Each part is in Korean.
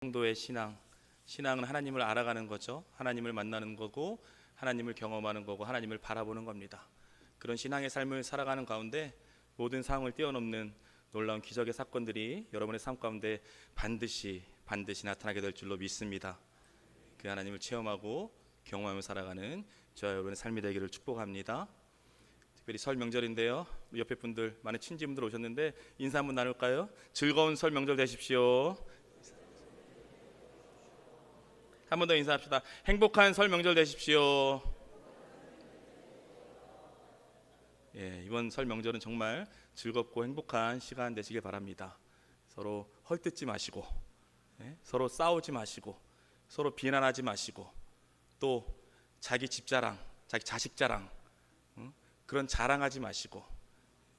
성도의 신앙은 하나님을 알아가는 거죠. 하나님을 만나는 거고, 하나님을 경험하는 거고, 하나님을 바라보는 겁니다. 그런 신앙의 삶을 살아가는 가운데 모든 상황을 뛰어넘는 놀라운 기적의 사건들이 여러분의 삶 가운데 반드시 나타나게 될 줄로 믿습니다. 그 하나님을 체험하고 경험하며 살아가는 저와 여러분의 삶이 되기를 축복합니다. 특별히 설 명절인데요, 우리 옆에 분들, 많은 친지분들 오셨는데 인사 한번 나눌까요? 즐거운 설 명절 되십시오. 한 번 더 인사합시다. 행복한 설 명절 되십시오. 이번 설 명절은 정말 즐겁고 행복한 시간 되시길 바랍니다. 서로 헐뜯지 마시고, 서로 싸우지 마시고, 서로 비난하지 마시고, 또 자기 집 자랑, 자기 자식 자랑, 그런 자랑하지 마시고,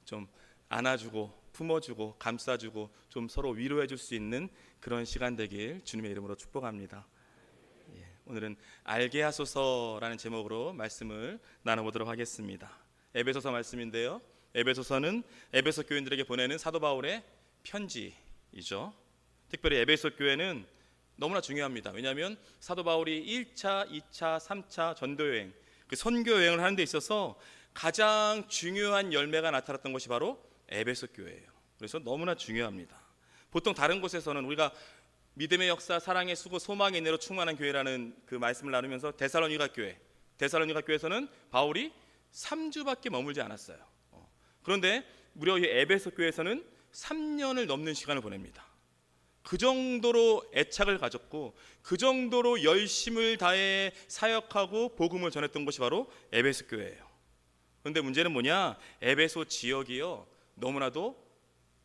좀 안아주고 품어주고 감싸주고 좀 서로 위로해 줄 수 있는 그런 시간 되길 주님의 이름으로 축복합니다. 오늘은 알게 하소서라는 제목으로 말씀을 나눠보도록 하겠습니다. 에베소서 말씀인데요, 에베소서는 에베소 교인들에게 보내는 사도 바울의 편지이죠. 특별히 에베소 교회는 너무나 중요합니다. 왜냐하면 사도 바울이 1차, 2차, 3차 전도여행, 그 선교여행을 하는 데 있어서 가장 중요한 열매가 나타났던 것이 바로 에베소 교회예요. 그래서 너무나 중요합니다. 보통 다른 곳에서는 우리가 믿음의 역사, 사랑의 수고, 소망의 인내로 충만한 교회라는 그 말씀을 나누면서 데살로니가 교회에서는 바울이 3주밖에 머물지 않았어요. 그런데 무려 이 에베소 교회에서는 3년을 넘는 시간을 보냅니다. 그 정도로 애착을 가졌고 그 정도로 열심을 다해 사역하고 복음을 전했던 것이 바로 에베소 교회예요. 그런데 문제는 뭐냐? 에베소 지역이요, 너무나도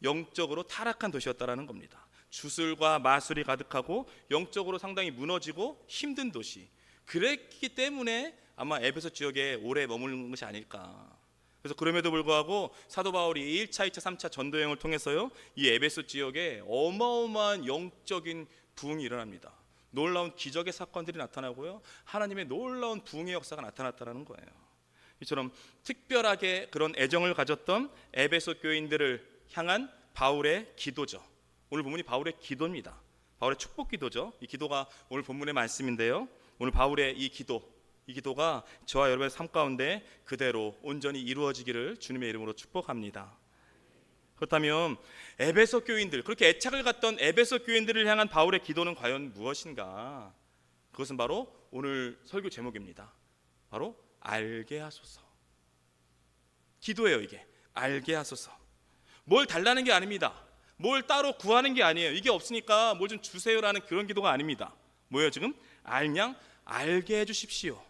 영적으로 타락한 도시였다라는 겁니다. 주술과 마술이 가득하고 영적으로 상당히 무너지고 힘든 도시, 그랬기 때문에 아마 에베소 지역에 오래 머무는 것이 아닐까. 그래서 그럼에도 불구하고 사도 바울이 1차, 2차, 3차 전도여행을 통해서요, 이 에베소 지역에 어마어마한 영적인 부흥이 일어납니다. 놀라운 기적의 사건들이 나타나고요, 하나님의 놀라운 부흥의 역사가 나타났다는 거예요. 이처럼 특별하게 그런 애정을 가졌던 에베소 교인들을 향한 바울의 기도죠. 오늘 본문이 바울의 기도입니다. 바울의 축복 기도죠. 이 기도가 오늘 본문의 말씀인데요, 오늘 바울의 이 기도가 저와 여러분의 삶 가운데 그대로 온전히 이루어지기를 주님의 이름으로 축복합니다. 그렇다면 에베소 교인들, 그렇게 애착을 갖던 에베소 교인들을 향한 바울의 기도는 과연 무엇인가? 그것은 바로 오늘 설교 제목입니다. 바로 알게 하소서. 기도예요. 이게 알게 하소서. 뭘 달라는 게 아닙니다. 뭘 따로 구하는 게 아니에요. 이게 없으니까 뭘 좀 주세요라는 그런 기도가 아닙니다. 뭐예요 지금? 그냥 알게 해주십시오.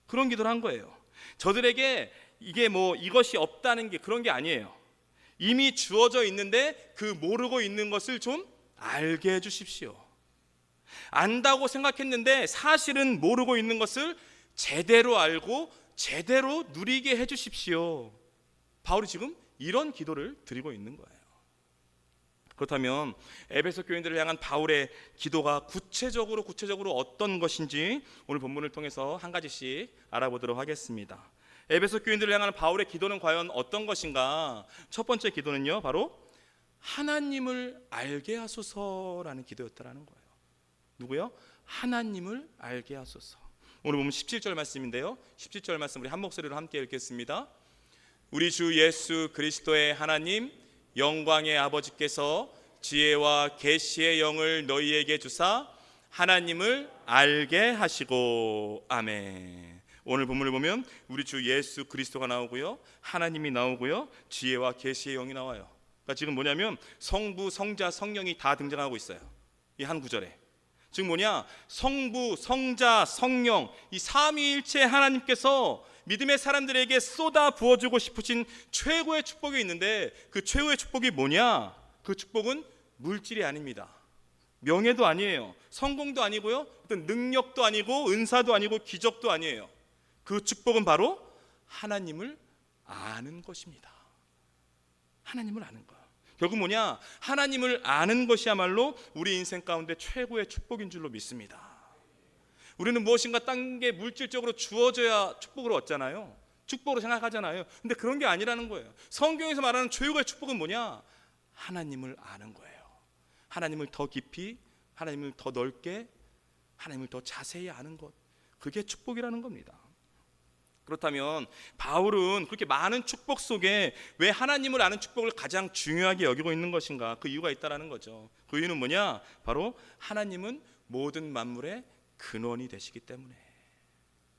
그런 기도를 한 거예요. 저들에게 이게 이것이 없다는 게 그런 게 아니에요. 이미 주어져 있는데 그 모르고 있는 것을 좀 알게 해주십시오. 안다고 생각했는데 사실은 모르고 있는 것을 제대로 알고 제대로 누리게 해주십시오. 바울이 지금 이런 기도를 드리고 있는 거예요. 그렇다면 에베소 교인들을 향한 바울의 기도가 구체적으로 어떤 것인지 오늘 본문을 통해서 한 가지씩 알아보도록 하겠습니다. 에베소 교인들을 향한 바울의 기도는 과연 어떤 것인가? 첫 번째 기도는요, 바로 하나님을 알게 하소서라는 기도였다라는 거예요. 누구요? 하나님을 알게 하소서. 오늘 보면 17절 말씀인데요, 17절 말씀 우리 한 목소리로 함께 읽겠습니다. 우리 주 예수 그리스도의 하나님 영광의 아버지께서 지혜와 계시의 영을 너희에게 주사 하나님을 알게 하시고. 아멘. 오늘 본문을 보면 우리 주 예수 그리스도가 나오고요, 하나님이 나오고요, 지혜와 계시의 영이 나와요. 그러니까 지금 뭐냐면 성부, 성자, 성령이 다 등장하고 있어요. 이 한 구절에. 즉 성부, 성자, 성령, 이 삼위일체 하나님께서 믿음의 사람들에게 쏟아 부어주고 싶으신 최고의 축복이 있는데, 그 최고의 축복이 뭐냐? 그 축복은 물질이 아닙니다. 명예도 아니에요. 성공도 아니고요, 어떤 능력도 아니고 은사도 아니고 기적도 아니에요. 그 축복은 바로 하나님을 아는 것입니다. 하나님을 아는 것. 결국 하나님을 아는 것이야말로 우리 인생 가운데 최고의 축복인 줄로 믿습니다. 우리는 무엇인가 딴 게 물질적으로 주어져야 축복으로 얻잖아요. 축복으로 생각하잖아요. 근데 그런 게 아니라는 거예요. 성경에서 말하는 최고의 축복은 하나님을 아는 거예요. 하나님을 더 깊이 하나님을 더 넓게, 하나님을 더 자세히 아는 것, 그게 축복이라는 겁니다. 그렇다면 바울은 그렇게 많은 축복 속에 왜 하나님을 아는 축복을 가장 중요하게 여기고 있는 것인가? 그 이유가 있다라는 거죠. 그 이유는 뭐냐? 바로 하나님은 모든 만물의 근원이 되시기 때문에,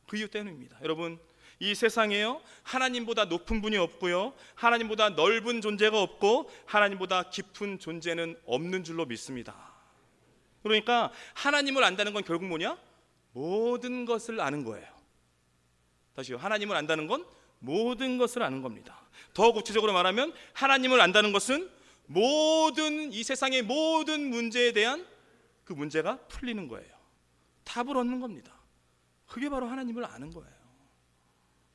그 이유 때문입니다. 여러분, 이 세상에요 하나님보다 높은 분이 없고요, 하나님보다 넓은 존재가 없고, 하나님보다 깊은 존재는 없는 줄로 믿습니다. 그러니까 하나님을 안다는 건 결국 뭐냐? 모든 것을 아는 거예요. 다시요, 하나님을 안다는 건 모든 것을 아는 겁니다. 더 구체적으로 말하면 하나님을 안다는 것은 모든 이 세상의 모든 문제에 대한 그 문제가 풀리는 거예요. 답을 얻는 겁니다. 그게 바로 하나님을 아는 거예요.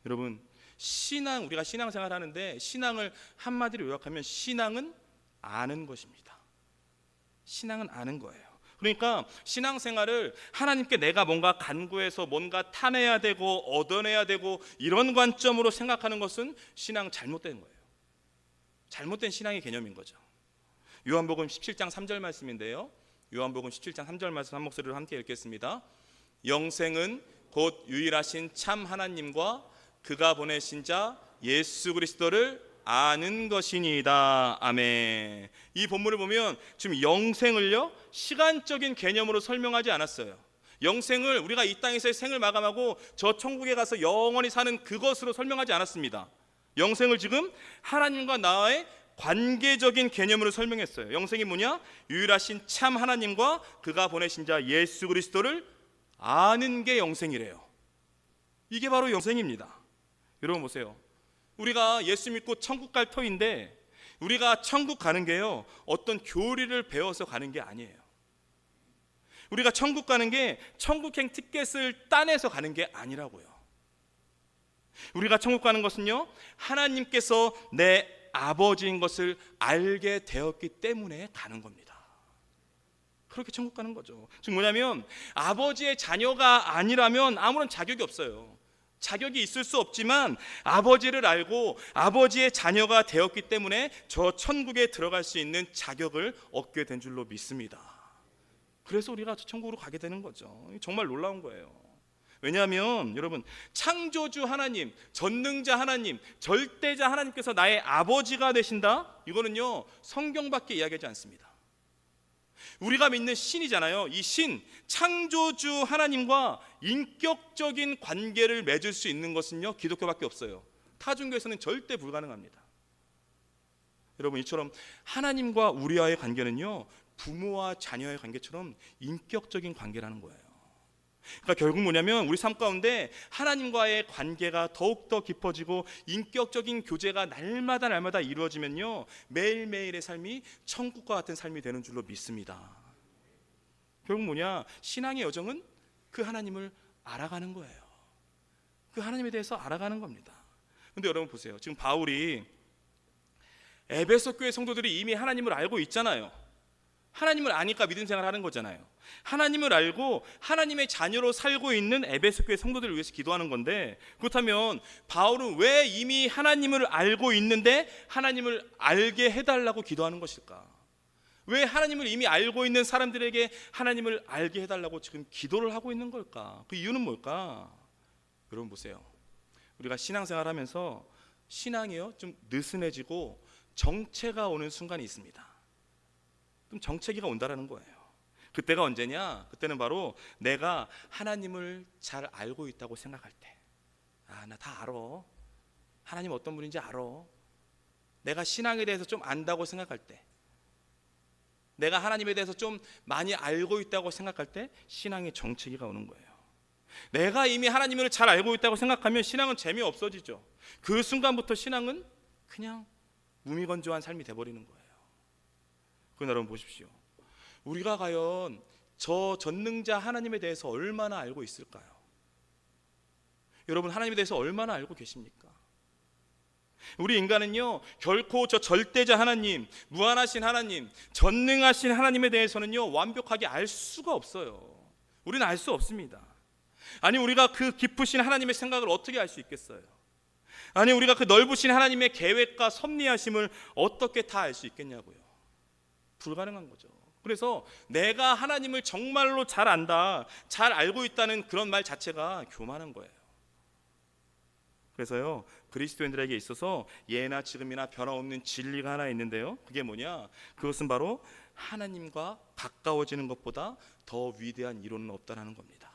여러분, 신앙, 우리가 신앙생활 하는데 신앙을 한마디로 요약하면 신앙은 아는 것입니다. 신앙은 아는 거예요. 그러니까 신앙생활을 하나님께 내가 뭔가 간구해서 뭔가 타내야 되고 얻어내야 되고 이런 관점으로 생각하는 것은 신앙 잘못된 거예요. 잘못된 신앙의 개념인 거죠. 요한복음 17장 3절 말씀인데요, 요한복음 17장 3절 말씀 한 목소리로 함께 읽겠습니다. 영생은 곧 유일하신 참 하나님과 그가 보내신 자 예수 그리스도를 아는 것이니이다. 아멘. 이 본문을 보면 지금 영생을요 시간적인 개념으로 설명하지 않았어요. 영생을 우리가 이 땅에서의 생을 마감하고 저 천국에 가서 영원히 사는 그것으로 설명하지 않았습니다. 영생을 지금 하나님과 나의 관계적인 개념으로 설명했어요. 영생이 뭐냐? 유일하신 참 하나님과 그가 보내신 자 예수 그리스도를 아는 게 영생이래요. 이게 바로 영생입니다. 여러분 보세요. 우리가 예수 믿고 천국 갈 터인데 우리가 천국 가는 게요 어떤 교리를 배워서 가는 게 아니에요. 우리가 천국 가는 게 천국행 티켓을 따내서 가는 게 아니라고요. 우리가 천국 가는 것은요 하나님께서 내 아버지인 것을 알게 되었기 때문에 가는 겁니다. 그렇게 천국 가는 거죠. 즉 뭐냐면 아버지의 자녀가 아니라면 아무런 자격이 없어요. 자격이 있을 수 없지만 아버지를 알고 아버지의 자녀가 되었기 때문에 저 천국에 들어갈 수 있는 자격을 얻게 된 줄로 믿습니다. 그래서 우리가 저 천국으로 가게 되는 거죠. 정말 놀라운 거예요. 왜냐하면 여러분, 창조주 하나님, 전능자 하나님, 절대자 하나님께서 나의 아버지가 되신다? 이거는요 성경밖에 이야기하지 않습니다. 우리가 믿는 신이잖아요. 이 신, 창조주 하나님과 인격적인 관계를 맺을 수 있는 것은요 기독교밖에 없어요. 타 종교에서는 절대 불가능합니다. 여러분, 이처럼 하나님과 우리와의 관계는요 부모와 자녀의 관계처럼 인격적인 관계라는 거예요. 그러니까 결국 뭐냐면 우리 삶 가운데 하나님과의 관계가 더욱더 깊어지고 인격적인 교제가 날마다 이루어지면요 매일매일의 삶이 천국과 같은 삶이 되는 줄로 믿습니다. 결국 뭐냐? 신앙의 여정은 그 하나님을 알아가는 거예요. 그 하나님에 대해서 알아가는 겁니다. 그런데 여러분 보세요. 지금 바울이 에베소 교회 성도들이 이미 하나님을 알고 있잖아요. 하나님을 아니까 믿음 생활을 하는 거잖아요. 하나님을 알고 하나님의 자녀로 살고 있는 에베소 교회 성도들을 위해서 기도하는 건데, 그렇다면 바울은 왜 이미 하나님을 알고 있는데 하나님을 알게 해달라고 기도하는 것일까? 왜 하나님을 이미 알고 있는 사람들에게 하나님을 알게 해달라고 지금 기도를 하고 있는 걸까? 그 이유는 뭘까? 여러분 보세요. 우리가 신앙생활 하면서 신앙이요 좀 느슨해지고 정체가 오는 순간이 있습니다. 좀 정체기가 온다라는 거예요. 그때가 언제냐? 그때는 바로 내가 하나님을 잘 알고 있다고 생각할 때, 나 다 알아. 하나님 어떤 분인지 알아. 내가 신앙에 대해서 좀 안다고 생각할 때, 내가 하나님에 대해서 좀 많이 알고 있다고 생각할 때 신앙의 정체기가 오는 거예요. 내가 이미 하나님을 잘 알고 있다고 생각하면 신앙은 재미없어지죠. 그 순간부터 신앙은 그냥 무미건조한 삶이 돼버리는 거예요. 그러나 여러분 보십시오. 우리가 과연 저 전능자 하나님에 대해서 얼마나 알고 있을까요? 여러분, 하나님에 대해서 얼마나 알고 계십니까? 우리 인간은요 결코 저 절대자 하나님, 무한하신 하나님, 전능하신 하나님에 대해서는요 완벽하게 알 수가 없어요. 우리는 알 수 없습니다. 아니, 우리가 그 깊으신 하나님의 생각을 어떻게 알 수 있겠어요? 아니, 우리가 그 넓으신 하나님의 계획과 섭리하심을 어떻게 다 알 수 있겠냐고요. 불가능한 거죠. 그래서 내가 하나님을 정말로 잘 안다, 잘 알고 있다는 그런 말 자체가 교만한 거예요. 그래서요, 그리스도인들에게 있어서 예나 지금이나 변함없는 진리가 하나 있는데요, 그게 뭐냐? 그것은 바로 하나님과 가까워지는 것보다 더 위대한 이론은 없다라는 겁니다.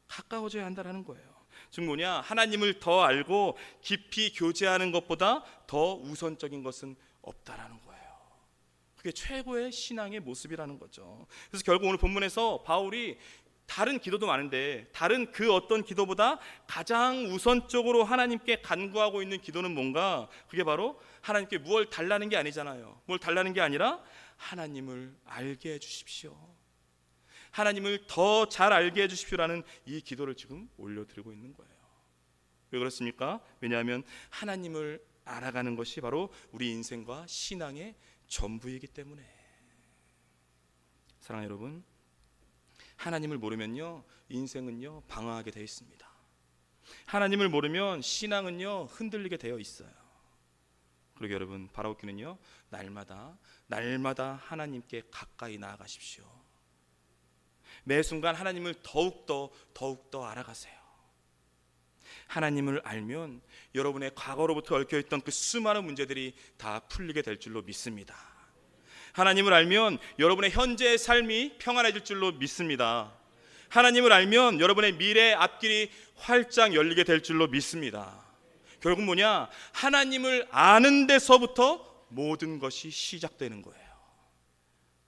가까워져야 한다는 거예요. 즉 뭐냐? 하나님을 더 알고 깊이 교제하는 것보다 더 우선적인 것은 없다라는 거예요. 그게 최고의 신앙의 모습이라는 거죠. 그래서 결국 오늘 본문에서 바울이 다른 기도도 많은데 다른 그 어떤 기도보다 가장 우선적으로 하나님께 간구하고 있는 기도는 뭔가? 그게 바로 하나님께 무엇을 달라는 게 아니잖아요. 뭘 달라는 게 아니라 하나님을 알게 해주십시오, 하나님을 더 잘 알게 해주십시오라는 이 기도를 지금 올려드리고 있는 거예요. 왜 그렇습니까? 왜냐하면 하나님을 알아가는 것이 바로 우리 인생과 신앙의 전부이기 때문에. 사랑하는 여러분, 하나님을 모르면요, 인생은요 방황하게 되어 있습니다. 하나님을 모르면 신앙은요 흔들리게 되어 있어요. 그리고 여러분, 바라옵기는요, 날마다 하나님께 가까이 나아가십시오. 매 순간 하나님을 더욱더 알아가세요. 하나님을 알면 여러분의 과거로부터 얽혀있던 그 수많은 문제들이 다 풀리게 될 줄로 믿습니다. 하나님을 알면 여러분의 현재의 삶이 평안해질 줄로 믿습니다. 하나님을 알면 여러분의 미래의 앞길이 활짝 열리게 될 줄로 믿습니다. 결국 뭐냐? 하나님을 아는 데서부터 모든 것이 시작되는 거예요.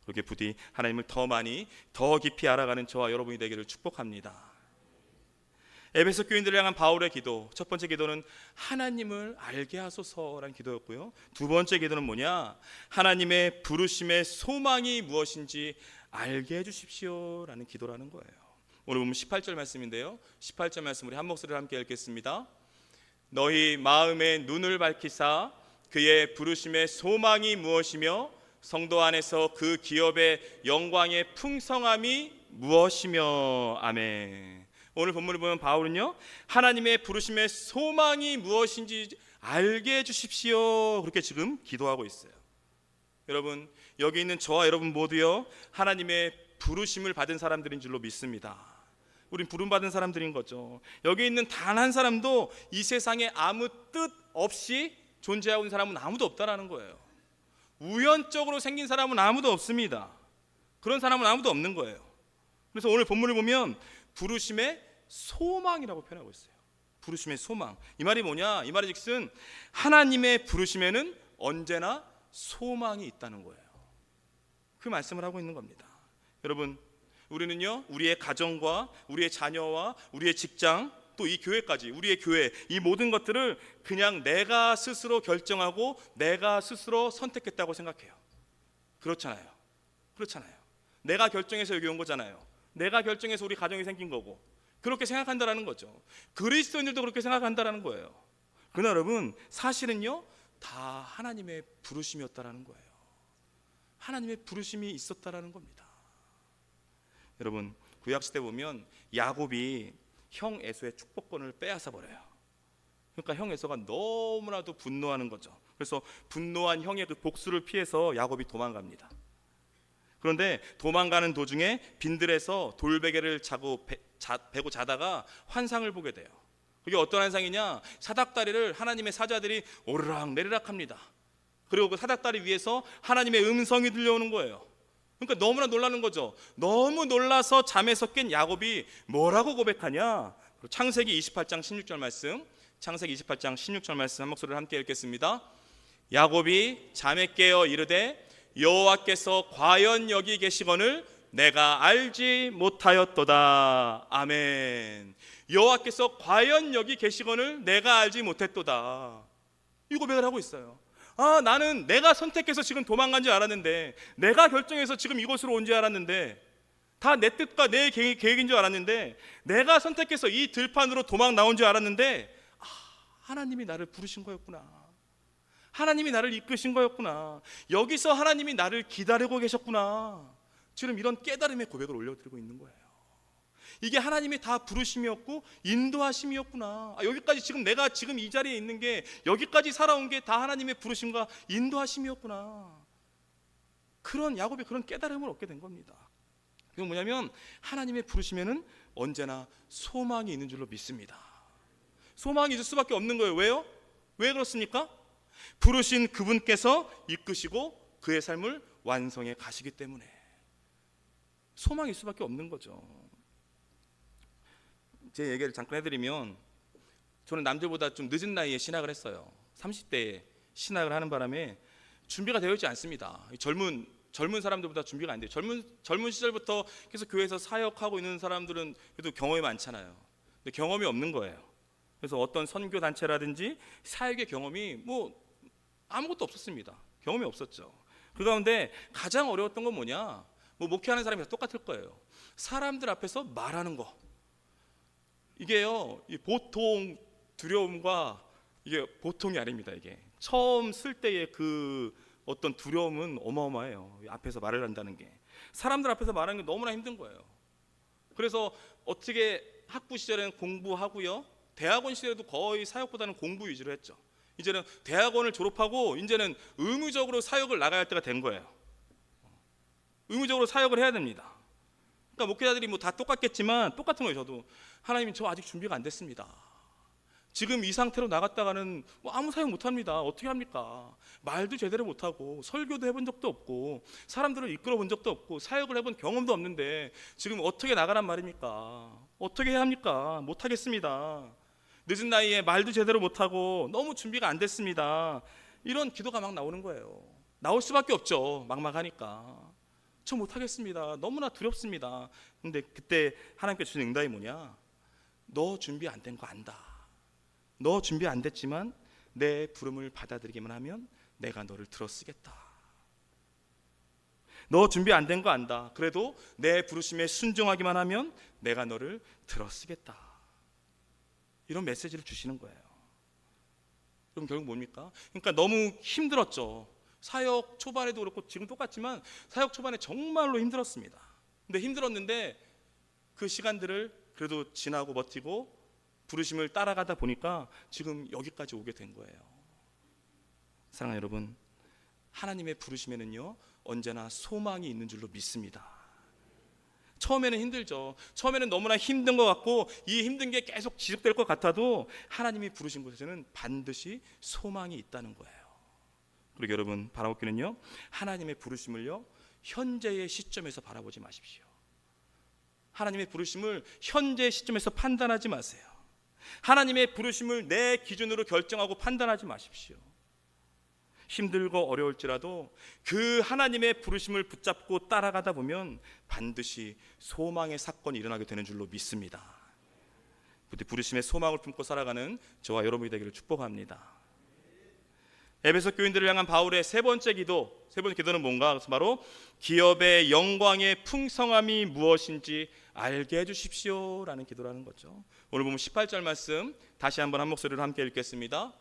그렇게 부디 하나님을 더 많이 더 깊이 알아가는 저와 여러분이 되기를 축복합니다. 에베소 교인들을 향한 바울의 기도, 첫 번째 기도는 하나님을 알게 하소서라는 기도였고요, 두 번째 기도는 뭐냐? 하나님의 부르심의 소망이 무엇인지 알게 해주십시오라는 기도라는 거예요. 오늘 보면 18절 말씀인데요, 18절 말씀 우리 한 목소리로 함께 읽겠습니다. 너희 마음의 눈을 밝히사 그의 부르심의 소망이 무엇이며 성도 안에서 그 기업의 영광의 풍성함이 무엇이며. 아멘. 오늘 본문을 보면 바울은요, 하나님의 부르심의 소망이 무엇인지 알게 해주십시오, 그렇게 지금 기도하고 있어요. 여러분, 여기 있는 저와 여러분 모두요 하나님의 부르심을 받은 사람들인 줄로 믿습니다. 우린 부름받은 사람들인 거죠. 여기 있는 단 한 사람도 이 세상에 아무 뜻 없이 존재하고 있는 사람은 아무도 없다라는 거예요. 우연적으로 생긴 사람은 아무도 없습니다. 그런 사람은 아무도 없는 거예요. 그래서 오늘 본문을 보면 부르심의 소망이라고 표현하고 있어요. 부르심의 소망. 이 말이 뭐냐? 이 말이 즉슨 하나님의 부르심에는 언제나 소망이 있다는 거예요. 그 말씀을 하고 있는 겁니다. 여러분, 우리는요 우리의 가정과 우리의 자녀와 우리의 직장, 또 이 교회까지, 우리의 교회, 이 모든 것들을 그냥 내가 스스로 결정하고 내가 스스로 선택했다고 생각해요. 그렇잖아요. 내가 결정해서 여기 온 거잖아요. 내가 결정해서 우리 가정이 생긴 거고, 그렇게 생각한다라는 거죠. 그리스도인들도 그렇게 생각한다라는 거예요. 그러나 여러분, 사실은요 다 하나님의 부르심이었다라는 거예요. 하나님의 부르심이 있었다라는 겁니다. 여러분, 구약시대 보면 야곱이 형 에서의 축복권을 빼앗아 버려요. 그러니까 형 에서가 너무나도 분노하는 거죠. 그래서 분노한 형의 그 복수를 피해서 야곱이 도망갑니다. 그런데 도망가는 도중에 빈들에서 돌베개를 베고 자다가 환상을 보게 돼요. 그게 어떤 환상이냐? 사닥다리를 하나님의 사자들이 오르락 내리락 합니다. 그리고 그 사닥다리 위에서 하나님의 음성이 들려오는 거예요. 그러니까 너무나 놀라는 거죠. 너무 놀라서 잠에서 깬 야곱이 뭐라고 고백하냐? 창세기 28장 16절 말씀, 창세기 28장 16절 말씀 한 목소리를 함께 읽겠습니다. 야곱이 잠에 깨어 이르되 여호와께서 과연 여기 계시거늘 내가 알지 못하였도다. 아멘. 여호와께서 과연 여기 계시거늘 내가 알지 못했도다. 이 고백을 하고 있어요. 나는 내가 선택해서 지금 도망간 줄 알았는데, 내가 결정해서 지금 이곳으로 온 줄 알았는데, 다 내 뜻과 내 계획인 줄 알았는데, 내가 선택해서 이 들판으로 도망 나온 줄 알았는데, 하나님이 나를 부르신 거였구나. 하나님이 나를 이끄신 거였구나. 여기서 하나님이 나를 기다리고 계셨구나. 지금 이런 깨달음의 고백을 올려드리고 있는 거예요. 이게 하나님이 다 부르심이었고 인도하심이었구나. 여기까지 지금 내가 지금 이 자리에 있는 게, 여기까지 살아온 게 다 하나님의 부르심과 인도하심이었구나. 그런 야곱이 그런 깨달음을 얻게 된 겁니다. 이건 뭐냐면 하나님의 부르심에는 언제나 소망이 있는 줄로 믿습니다. 소망이 있을 수밖에 없는 거예요. 왜요? 왜 그렇습니까? 부르신 그분께서 이끄시고 그의 삶을 완성해 가시기 때문에 소망이 있을 수밖에 없는 거죠. 제 얘기를 잠깐 해드리면, 저는 남들보다 좀 늦은 나이에 신학을 했어요. 30대에 신학을 하는 바람에 준비가 되어 있지 않습니다. 젊은 사람들보다 준비가 안 돼요. 젊은 시절부터 계속 교회에서 사역하고 있는 사람들은 그래도 경험이 많잖아요. 근데 경험이 없는 거예요. 그래서 어떤 선교 단체라든지 사역의 경험이 뭐 아무것도 없었습니다. 경험이 없었죠. 그 가운데 가장 어려웠던 건 뭐냐? 뭐 목회하는 사람이 다 똑같을 거예요. 사람들 앞에서 말하는 거. 이게요, 보통 두려움과 이게 보통이 아닙니다. 이게 처음 쓸 때의 그 어떤 두려움은 어마어마해요. 앞에서 말을 한다는 게, 사람들 앞에서 말하는 게 너무나 힘든 거예요. 그래서 어떻게 학부 시절에는 공부하고요, 대학원 시절에도 거의 사역보다는 공부 위주로 했죠. 이제는 대학원을 졸업하고 이제는 의무적으로 사역을 나가야 할 때가 된 거예요. 의무적으로 사역을 해야 됩니다. 그러니까 목회자들이 뭐 다 똑같겠지만 똑같은 거예요. 저도 하나님, 저 아직 준비가 안 됐습니다. 지금 이 상태로 나갔다가는 뭐 아무 사역 못합니다. 어떻게 합니까? 말도 제대로 못하고 설교도 해본 적도 없고 사람들을 이끌어 본 적도 없고 사역을 해본 경험도 없는데 지금 어떻게 나가란 말입니까? 어떻게 해야 합니까? 못하겠습니다. 늦은 나이에 말도 제대로 못하고 너무 준비가 안 됐습니다. 이런 기도가 막 나오는 거예요. 나올 수밖에 없죠. 막막하니까. 저 못하겠습니다. 너무나 두렵습니다. 근데 그때 하나님께 주신 응답이 뭐냐? 너 준비 안 된 거 안다. 너 준비 안 됐지만 내 부름을 받아들이기만 하면 내가 너를 들어쓰겠다. 너 준비 안 된 거 안다. 그래도 내 부르심에 순종하기만 하면 내가 너를 들어쓰겠다. 이런 메시지를 주시는 거예요. 그럼 결국 뭡니까? 그러니까 너무 힘들었죠. 사역 초반에도 그렇고 지금 똑같지만 사역 초반에 정말로 힘들었습니다. 근데 힘들었는데 그 시간들을 그래도 지나고 버티고 부르심을 따라가다 보니까 지금 여기까지 오게 된 거예요. 사랑하는 여러분, 하나님의 부르심에는요 언제나 소망이 있는 줄로 믿습니다. 처음에는 힘들죠. 처음에는 너무나 힘든 것 같고 이 힘든 게 계속 지속될 것 같아도 하나님이 부르신 곳에서는 반드시 소망이 있다는 거예요. 그리고 여러분, 바라보기는요, 하나님의 부르심을요 현재의 시점에서 바라보지 마십시오. 하나님의 부르심을 현재의 시점에서 판단하지 마세요. 하나님의 부르심을 내 기준으로 결정하고 판단하지 마십시오. 힘들고 어려울지라도 그 하나님의 부르심을 붙잡고 따라가다 보면 반드시 소망의 사건이 일어나게 되는 줄로 믿습니다. 부디 부르심의 소망을 품고 살아가는 저와 여러분이 되기를 축복합니다. 에베소 교인들을 향한 바울의 세 번째 기도는 뭔가? 바로 기업의 영광의 풍성함이 무엇인지 알게 해주십시오 라는 기도라는 거죠. 오늘 보면 18절 말씀 다시 한번 한 목소리로 함께 읽겠습니다.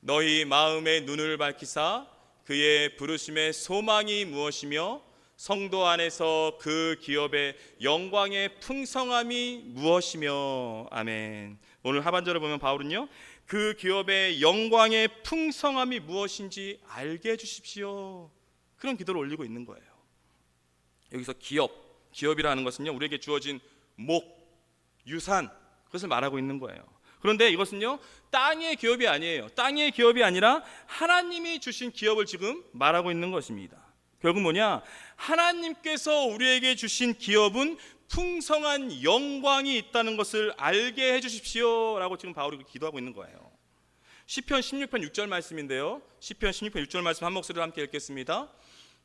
너희 마음의 눈을 밝히사 그의 부르심의 소망이 무엇이며 성도 안에서 그 기업의 영광의 풍성함이 무엇이며. 아멘. 오늘 하반절을 보면 바울은요, 그 기업의 영광의 풍성함이 무엇인지 알게 해주십시오, 그런 기도를 올리고 있는 거예요. 여기서 기업이라는 것은요 우리에게 주어진 유산, 그것을 말하고 있는 거예요. 그런데 이것은요 땅의 기업이 아니에요. 땅의 기업이 아니라 하나님이 주신 기업을 지금 말하고 있는 것입니다. 결국 뭐냐? 하나님께서 우리에게 주신 기업은 풍성한 영광이 있다는 것을 알게 해주십시오 라고 지금 바울이 기도하고 있는 거예요. 시편 16편 6절 말씀인데요, 시편 16편 6절 말씀 한 목소리로 함께 읽겠습니다.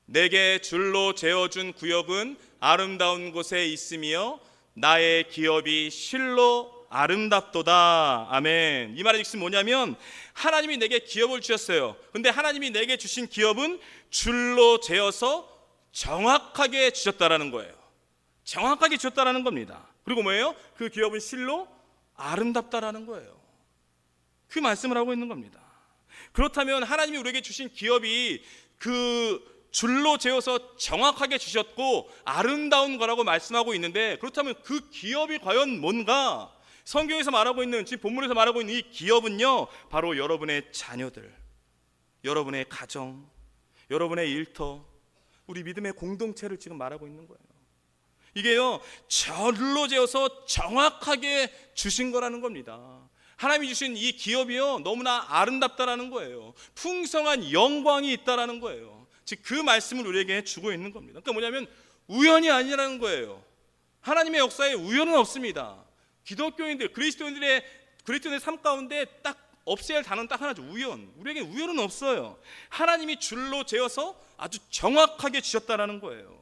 내게 줄로 재어준 구역은 아름다운 곳에 있으며 나의 기업이 실로 아름답도다. 아멘. 이 말의 뜻은 뭐냐면 하나님이 내게 기업을 주셨어요. 근데 하나님이 내게 주신 기업은 줄로 재어서 정확하게 주셨다라는 거예요. 정확하게 주셨다라는 겁니다. 그리고 뭐예요? 그 기업은 실로 아름답다라는 거예요. 그 말씀을 하고 있는 겁니다. 그렇다면 하나님이 우리에게 주신 기업이 그 줄로 재어서 정확하게 주셨고 아름다운 거라고 말씀하고 있는데, 그렇다면 그 기업이 과연 뭔가? 성경에서 말하고 있는, 지금 본문에서 말하고 있는 이 기업은요 바로 여러분의 자녀들, 여러분의 가정, 여러분의 일터, 우리 믿음의 공동체를 지금 말하고 있는 거예요. 이게요, 절로 재어서 정확하게 주신 거라는 겁니다. 하나님이 주신 이 기업이요, 너무나 아름답다라는 거예요. 풍성한 영광이 있다라는 거예요. 즉 그 말씀을 우리에게 주고 있는 겁니다. 그러니까 뭐냐면 우연이 아니라는 거예요. 하나님의 역사에 우연은 없습니다. 기독교인들, 그리스도인들의 삶 가운데 딱 없애야 할 단어는 딱 하나죠. 우연. 우리에게 우연은 없어요. 하나님이 줄로 재어서 아주 정확하게 주셨다라는 거예요.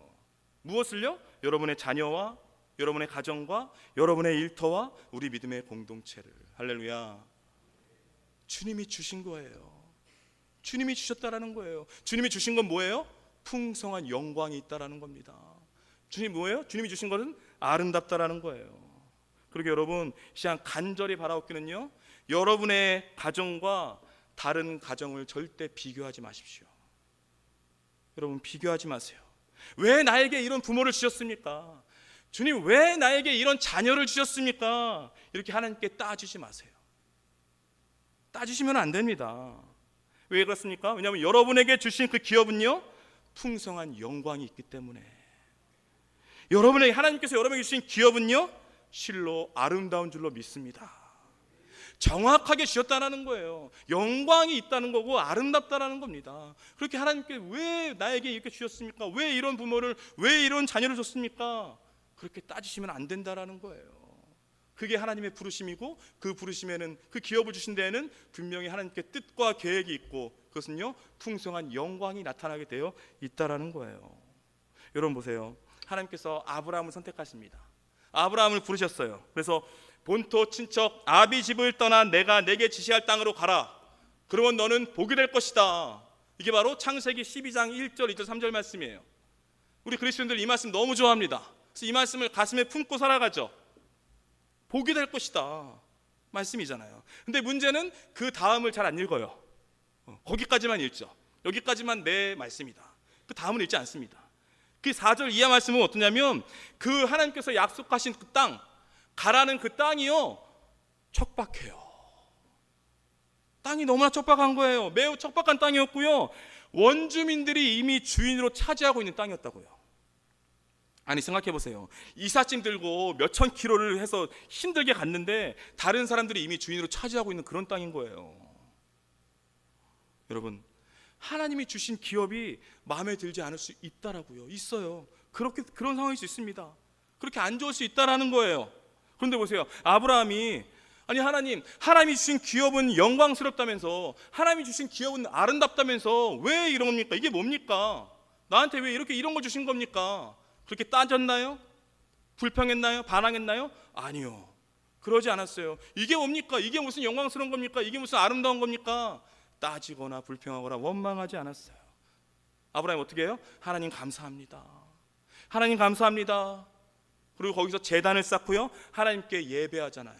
무엇을요? 여러분의 자녀와 여러분의 가정과 여러분의 일터와 우리 믿음의 공동체를. 할렐루야. 주님이 주신 거예요. 주님이 주셨다라는 거예요. 주님이 주신 건 뭐예요? 풍성한 영광이 있다라는 겁니다. 주님이 뭐예요? 주님이 주신 것은 아름답다라는 거예요. 그리고 여러분, 시간 간절히 바라옵기는요, 여러분의 가정과 다른 가정을 절대 비교하지 마십시오. 여러분, 비교하지 마세요. 왜 나에게 이런 부모를 주셨습니까? 주님, 왜 나에게 이런 자녀를 주셨습니까? 이렇게 하나님께 따지지 마세요. 따지시면 안 됩니다. 왜 그렇습니까? 왜냐하면 여러분에게 주신 그 기업은요, 풍성한 영광이 있기 때문에. 여러분에게, 하나님께서 여러분에게 주신 기업은요, 실로 아름다운 줄로 믿습니다. 정확하게 주셨다는 거예요. 영광이 있다는 거고 아름답다라는 겁니다. 그렇게 하나님께 왜 나에게 이렇게 주셨습니까? 왜 이런 부모를, 왜 이런 자녀를 줬습니까? 그렇게 따지시면 안 된다라는 거예요. 그게 하나님의 부르심이고, 그 부르심에는, 그 기업을 주신 데에는 분명히 하나님께 뜻과 계획이 있고, 그것은요, 풍성한 영광이 나타나게 되어 있다라는 거예요. 여러분 보세요. 하나님께서 아브라함을 선택하십니다. 아브라함을 부르셨어요. 그래서 본토 친척 아비 집을 떠나 내가 내게 지시할 땅으로 가라. 그러면 너는 복이 될 것이다. 이게 바로 창세기 12장 1절, 2절, 3절 말씀이에요. 우리 그리스도인들 이 말씀 너무 좋아합니다. 그래서 이 말씀을 가슴에 품고 살아가죠. 복이 될 것이다 말씀이잖아요. 근데 문제는 그 다음을 잘 안 읽어요. 거기까지만 읽죠. 여기까지만 내 말씀이다. 그 다음을 읽지 않습니다. 그 4절 이하 말씀은 어떠냐면, 그 하나님께서 약속하신 그 땅, 가라는 그 땅이요, 척박해요. 땅이 너무나 척박한 거예요. 매우 척박한 땅이었고요, 원주민들이 이미 주인으로 차지하고 있는 땅이었다고요. 아니, 생각해 보세요. 이삿짐 들고 몇천 킬로를 해서 힘들게 갔는데 다른 사람들이 이미 주인으로 차지하고 있는 그런 땅인 거예요. 여러분, 하나님이 주신 기업이 마음에 들지 않을 수 있다라고요. 있어요. 그런 상황일 수 있습니다. 그렇게 안 좋을 수 있다라는 거예요. 그런데 보세요. 아브라함이, 아니 하나님이 주신 기업은 영광스럽다면서, 하나님이 주신 기업은 아름답다면서 왜 이런 겁니까? 이게 뭡니까? 나한테 왜 이렇게 이런 거 주신 겁니까? 그렇게 따졌나요? 불평했나요? 반항했나요? 아니요. 그러지 않았어요. 이게 뭡니까? 이게 무슨 영광스러운 겁니까? 이게 무슨 아름다운 겁니까? 따지거나 불평하거나 원망하지 않았어요. 아브라함이 어떻게 해요? 하나님 감사합니다. 하나님 감사합니다. 그리고 거기서 제단을 쌓고요, 하나님께 예배하잖아요.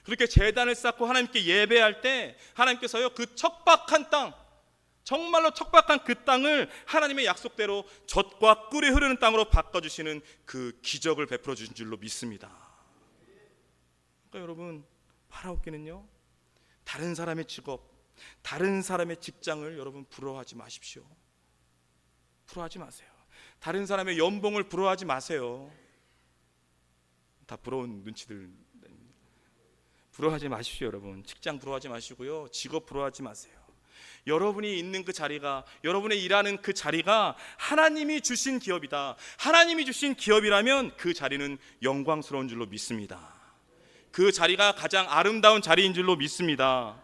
그렇게 제단을 쌓고 하나님께 예배할 때 하나님께서요, 그 척박한 땅, 정말로 척박한 그 땅을 하나님의 약속대로 젖과 꿀이 흐르는 땅으로 바꿔주시는 그 기적을 베풀어 주신 줄로 믿습니다. 그러니까 여러분, 바라옵기는요, 다른 사람의 직업, 다른 사람의 직장을 여러분 부러워하지 마십시오. 부러워하지 마세요. 다른 사람의 연봉을 부러워하지 마세요. 다 부러운 눈치들. 부러워하지 마십시오. 여러분, 직장 부러워하지 마시고요, 직업 부러워하지 마세요. 여러분이 있는 그 자리가, 여러분의 일하는 그 자리가 하나님이 주신 기업이다. 하나님이 주신 기업이라면 그 자리는 영광스러운 줄로 믿습니다. 그 자리가 가장 아름다운 자리인 줄로 믿습니다.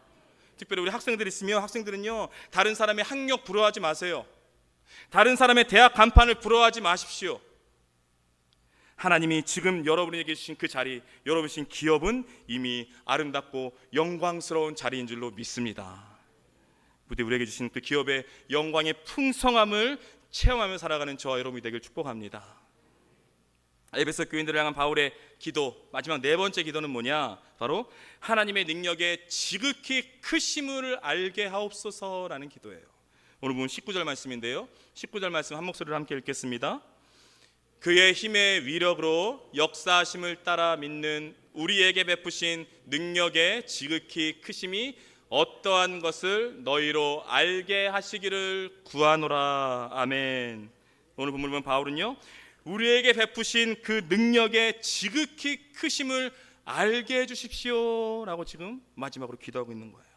특별히 우리 학생들 있으면, 학생들은요, 다른 사람의 학력 부러워하지 마세요. 다른 사람의 대학 간판을 부러워하지 마십시오. 하나님이 지금 여러분에게 주신 그 자리, 여러분 주신 기업은 이미 아름답고 영광스러운 자리인 줄로 믿습니다. 부디 우리에게 주신 그 기업의 영광의 풍성함을 체험하며 살아가는 저와 여러분이 되길 축복합니다. 에베소 교인들을 향한 바울의 기도, 마지막 네 번째 기도는 뭐냐? 바로 하나님의 능력의 지극히 크심을 알게 하옵소서라는 기도예요. 오늘 본 19절 말씀인데요, 19절 말씀 한 목소리로 함께 읽겠습니다. 그의 힘의 위력으로 역사하심을 따라 믿는 우리에게 베푸신 능력의 지극히 크심이 어떠한 것을 너희로 알게 하시기를 구하노라. 아멘. 오늘 본문 보면 바울은요, 우리에게 베푸신 그 능력의 지극히 크심을 알게 해주십시오 라고 지금 마지막으로 기도하고 있는 거예요.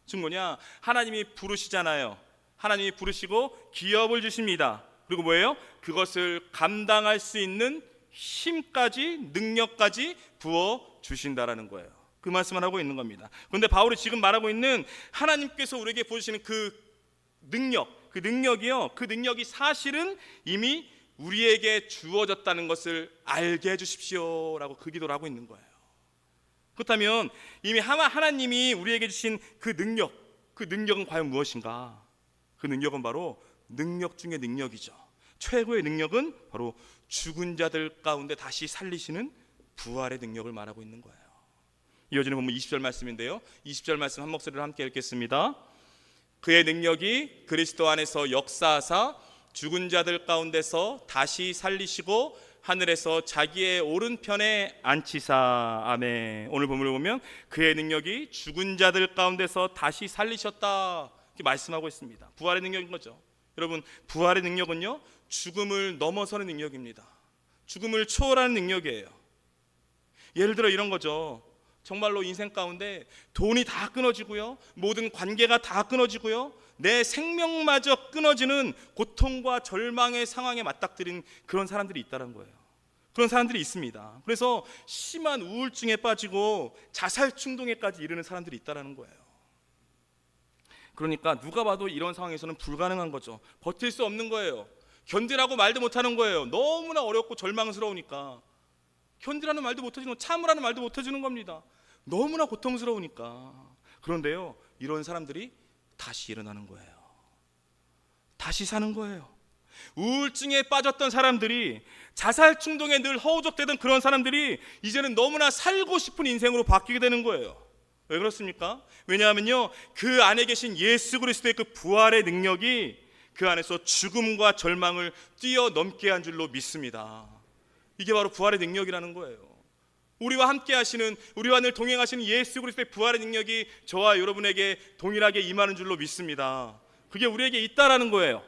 즉 뭐냐, 하나님이 부르시잖아요. 하나님이 부르시고 기업을 주십니다. 그리고 뭐예요? 그것을 감당할 수 있는 힘까지, 능력까지 부어 주신다라는 거예요. 그 말씀을 하고 있는 겁니다. 그런데 바울이 지금 말하고 있는 하나님께서 우리에게 보여주시는 그 능력, 그 능력이 사실은 이미 우리에게 주어졌다는 것을 알게 해주십시오 라고 그 기도를 하고 있는 거예요. 그렇다면 이미 하나님이 우리에게 주신 그 능력은 과연 무엇인가? 그 능력은 바로 능력 중의 능력이죠. 최고의 능력은 바로 죽은 자들 가운데 다시 살리시는 부활의 능력을 말하고 있는 거예요. 이어지는 본문 20절 말씀인데요, 20절 말씀 한 목소리로 함께 읽겠습니다. 그의 능력이 그리스도 안에서 역사하사 죽은 자들 가운데서 다시 살리시고 하늘에서 자기의 오른편에 앉히사. 아멘. 오늘 본문을 보면 그의 능력이 죽은 자들 가운데서 다시 살리셨다 이렇게 말씀하고 있습니다. 부활의 능력인 거죠. 여러분, 부활의 능력은요, 죽음을 넘어서는 능력입니다. 죽음을 초월하는 능력이에요. 예를 들어 이런 거죠. 정말로 인생 가운데 돈이 다 끊어지고요, 모든 관계가 다 끊어지고요, 내 생명마저 끊어지는 고통과 절망의 상황에 맞닥뜨린 그런 사람들이 있다는 거예요. 그런 사람들이 있습니다. 그래서 심한 우울증에 빠지고 자살 충동에까지 이르는 사람들이 있다는 거예요. 그러니까 누가 봐도 이런 상황에서는 불가능한 거죠. 버틸 수 없는 거예요. 견디라고 말도 못하는 거예요. 너무나 어렵고 절망스러우니까. 견디라는 말도 못해주는, 참으라는 말도 못해주는 겁니다. 너무나 고통스러우니까. 그런데요, 이런 사람들이 다시 일어나는 거예요. 다시 사는 거예요. 우울증에 빠졌던 사람들이, 자살 충동에 늘 허우적대던 그런 사람들이 이제는 너무나 살고 싶은 인생으로 바뀌게 되는 거예요. 왜 그렇습니까? 왜냐하면요, 그 안에 계신 예수 그리스도의 그 부활의 능력이 그 안에서 죽음과 절망을 뛰어넘게 한 줄로 믿습니다. 이게 바로 부활의 능력이라는 거예요. 우리와 함께 하시는, 우리와 늘 동행하시는 예수 그리스도의 부활의 능력이 저와 여러분에게 동일하게 임하는 줄로 믿습니다. 그게 우리에게 있다라는 거예요.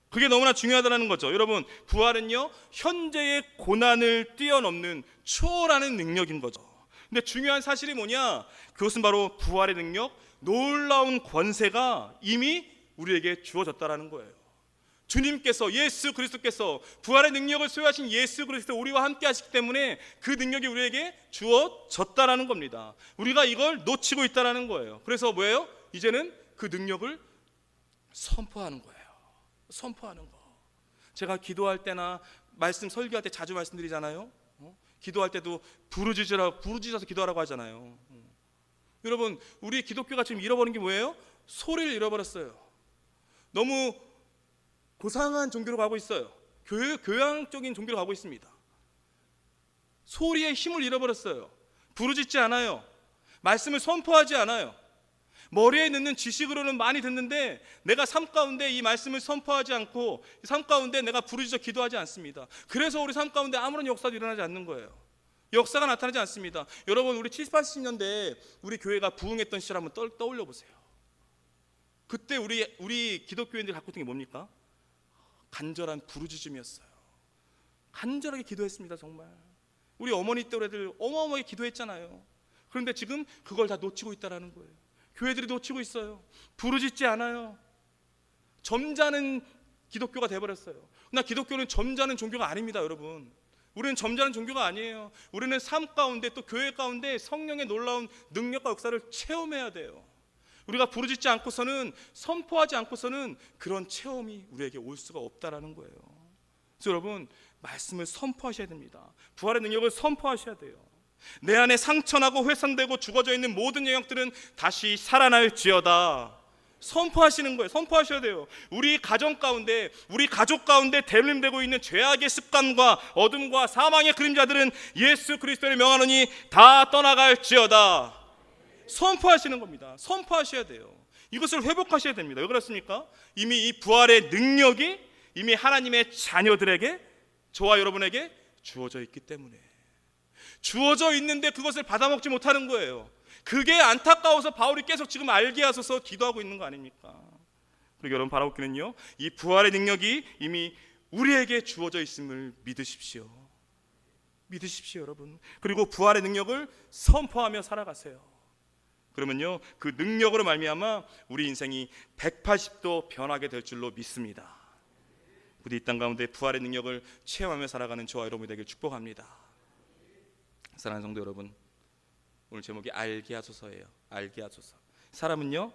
그게 너무나 중요하다는 거죠. 여러분, 부활은요, 현재의 고난을 뛰어넘는 초월하는 능력인 거죠. 근데 중요한 사실이 뭐냐? 그것은 바로 부활의 능력, 놀라운 권세가 이미 우리에게 주어졌다라는 거예요. 주님께서, 예수 그리스도께서, 부활의 능력을 소유하신 예수 그리스도 우리와 함께 하시기 때문에 그 능력이 우리에게 주어졌다라는 겁니다. 우리가 이걸 놓치고 있다라는 거예요. 그래서 뭐예요? 이제는 그 능력을 선포하는 거예요. 선포하는 거. 제가 기도할 때나 말씀 설교할 때 자주 말씀드리잖아요. 기도할 때도 부르짖어서 기도하라고 하잖아요. 여러분, 우리 기독교가 지금 잃어버린 게 뭐예요? 소리를 잃어버렸어요. 너무 고상한 종교로 가고 있어요. 교양적인 종교로 가고 있습니다. 소리의 힘을 잃어버렸어요. 부르짖지 않아요. 말씀을 선포하지 않아요. 머리에 넣는 지식으로는 많이 듣는데 내가 삶 가운데 이 말씀을 선포하지 않고 삶 가운데 내가 부르짖어 기도하지 않습니다. 그래서 우리 삶 가운데 아무런 역사도 일어나지 않는 거예요. 역사가 나타나지 않습니다. 여러분, 우리 70, 80년대에 우리 교회가 부흥했던 시절 한번 떠올려 보세요. 그때 우리 기독교인들이 갖고 있던 게 뭡니까? 간절한 부르짖음이었어요. 간절하게 기도했습니다. 정말 우리 어머니 또래들 어마어마하게 기도했잖아요. 그런데 지금 그걸 다 놓치고 있다는 거예요. 교회들이 놓치고 있어요. 부르짖지 않아요. 점잖은 기독교가 돼버렸어요. 그러나 기독교는 점잖은 종교가 아닙니다. 여러분, 우리는 점잖은 종교가 아니에요. 우리는 삶 가운데 또 교회 가운데 성령의 놀라운 능력과 역사를 체험해야 돼요. 우리가 부르짖지 않고서는, 선포하지 않고서는 그런 체험이 우리에게 올 수가 없다라는 거예요. 그래서 여러분, 말씀을 선포하셔야 됩니다. 부활의 능력을 선포하셔야 돼요. 내 안에 상처나고 훼손되고 죽어져 있는 모든 영역들은 다시 살아날지어다. 선포하시는 거예요. 선포하셔야 돼요. 우리 가정 가운데, 우리 가족 가운데 대립되고 있는 죄악의 습관과 어둠과 사망의 그림자들은 예수 그리스도를 명하노니 다 떠나갈지어다. 선포하시는 겁니다. 선포하셔야 돼요. 이것을 회복하셔야 됩니다. 왜 그렇습니까? 이미 이 부활의 능력이 이미 하나님의 자녀들에게, 저와 여러분에게 주어져 있기 때문에, 주어져 있는데 그것을 받아먹지 못하는 거예요. 그게 안타까워서 바울이 계속 지금 알게 하소서 기도하고 있는 거 아닙니까? 그리고 여러분, 바라옵기는요, 이 부활의 능력이 이미 우리에게 주어져 있음을 믿으십시오. 믿으십시오, 여러분. 그리고 부활의 능력을 선포하며 살아가세요. 그러면요, 그 능력으로 말미암아 우리 인생이 180도 변하게 될 줄로 믿습니다. 부디 이 땅 가운데 부활의 능력을 체험하며 살아가는 저와 여러분이 되길 축복합니다. 사랑하는 성도 여러분, 오늘 제목이 알게 하소서예요. 알게 하소서. 사람은요,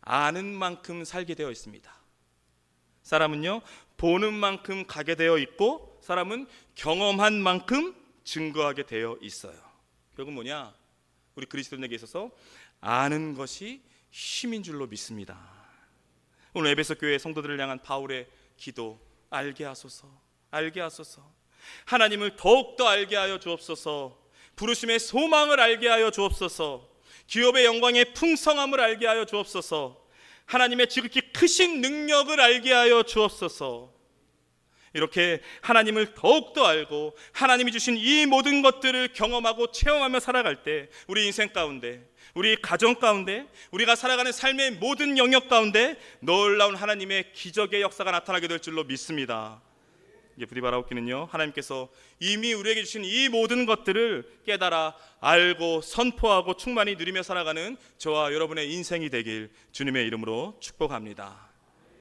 아는 만큼 살게 되어 있습니다. 사람은요, 보는 만큼 가게 되어 있고, 사람은 경험한 만큼 증거하게 되어 있어요. 결국 뭐냐? 우리 그리스도인에게 있어서 아는 것이 힘인 줄로 믿습니다. 오늘 에베소 교회 성도들을 향한 바울의 기도, 알게 하소서, 알게 하소서. 하나님을 더욱더 알게 하여 주옵소서. 부르심의 소망을 알게 하여 주옵소서. 기업의 영광의 풍성함을 알게 하여 주옵소서. 하나님의 지극히 크신 능력을 알게 하여 주옵소서. 이렇게 하나님을 더욱더 알고 하나님이 주신 이 모든 것들을 경험하고 체험하며 살아갈 때 우리 인생 가운데, 우리 가정 가운데, 우리가 살아가는 삶의 모든 영역 가운데 놀라운 하나님의 기적의 역사가 나타나게 될 줄로 믿습니다. 이제 부디 바라옵기는요, 하나님께서 이미 우리에게 주신 이 모든 것들을 깨달아 알고 선포하고 충만히 누리며 살아가는 저와 여러분의 인생이 되길 주님의 이름으로 축복합니다.